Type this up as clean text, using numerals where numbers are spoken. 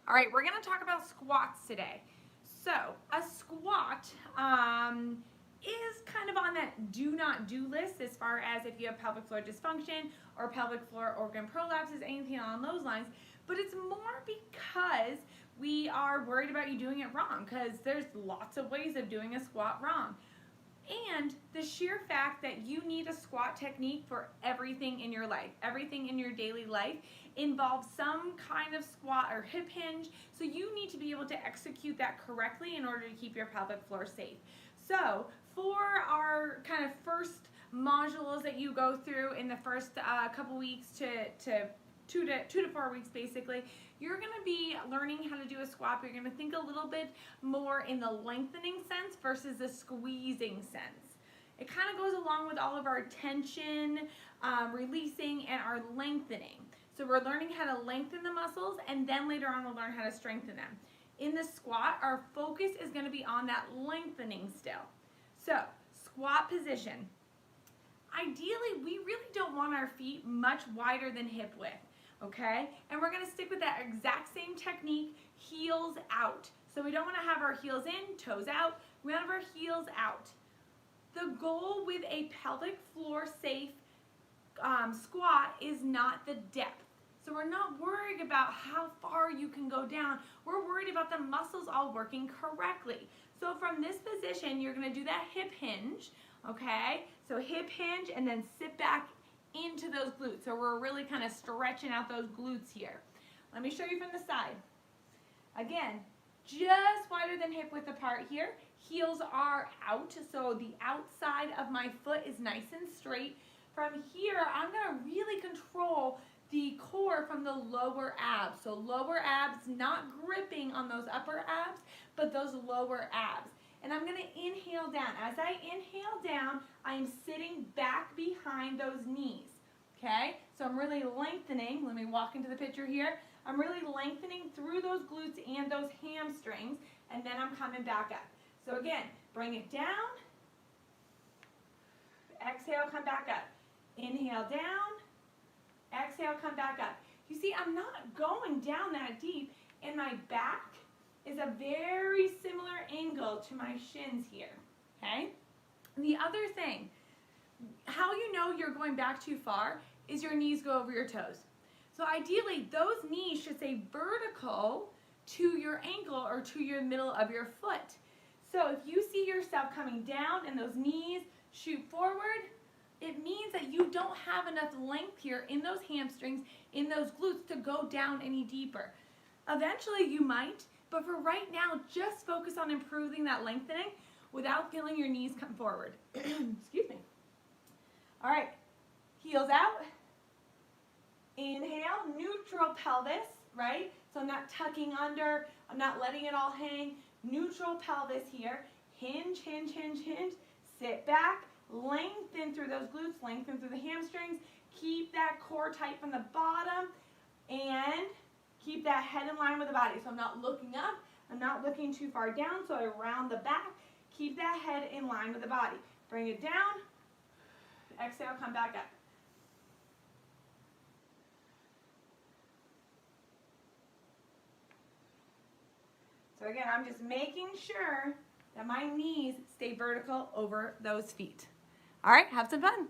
All right, we're gonna talk about squats today. So a squat is kind of on that do not do list as far as if you have pelvic floor dysfunction or pelvic floor organ prolapses, anything along those lines. But it's more because we are worried about you doing it wrong, because there's lots of ways of doing a squat wrong. And the sheer fact that you need a squat technique for everything in your life, everything in your daily life involves some kind of squat or hip hinge, so you need to be able to execute that correctly in order to keep your pelvic floor safe. So for our kind of first modules that you go through in the first couple weeks to 2 to 4 weeks basically, you're going to be learning how to do a squat, but you're going to think a little bit more in the lengthening sense versus the squeezing sense. It kind of goes along with all of our tension, releasing, and our lengthening. So we're learning how to lengthen the muscles, and then later on we'll learn how to strengthen them. In the squat, our focus is going to be on that lengthening still. So squat position. Ideally, we really don't want our feet much wider than hip width. Okay, and we're going to stick with that exact same technique, heels out. So we don't want to have our heels in, toes out. We want to have our heels out. The goal with a pelvic floor safe squat is not the depth. So we're not worried about how far you can go down. We're worried about the muscles all working correctly. So from this position, you're going to do that hip hinge. Okay, so hip hinge and then sit back into those glutes. So we're really kind of stretching out those glutes here. Let me show you from the side. Again, just wider than hip width apart here. Heels are out, so the outside of my foot is nice and straight. From here, I'm going to really control the core from the lower abs. So lower abs, not gripping on those upper abs, but those lower abs. And I'm going to inhale down. As I inhale down, I'm sitting back behind those knees, okay? So I'm really lengthening. Let me walk into the picture here. I'm really lengthening through those glutes and those hamstrings, and then I'm coming back up. So again, bring it down. Exhale, come back up. Inhale down. Exhale, come back up. You see, I'm not going down that deep, and my back is a very similar angle to my shins here, okay? The other thing, how you know you're going back too far is your knees go over your toes. So ideally, those knees should stay vertical to your ankle or to your middle of your foot. So if you see yourself coming down and those knees shoot forward, it means that you don't have enough length here in those hamstrings, in those glutes to go down any deeper. Eventually you might, but for right now, just focus on improving that lengthening without feeling your knees come forward. Excuse me. All right, heels out. Inhale, neutral pelvis, right? So I'm not tucking under, I'm not letting it all hang. Neutral pelvis here. Hinge, hinge, hinge, hinge. Sit back, lengthen through those glutes, lengthen through the hamstrings. Keep that core tight from the bottom, and keep that head in line with the body. So I'm not looking up, I'm not looking too far down, so I round the back. Keep that head in line with the body. Bring it down. Exhale, come back up. So again, I'm just making sure that my knees stay vertical over those feet. All right, have some fun.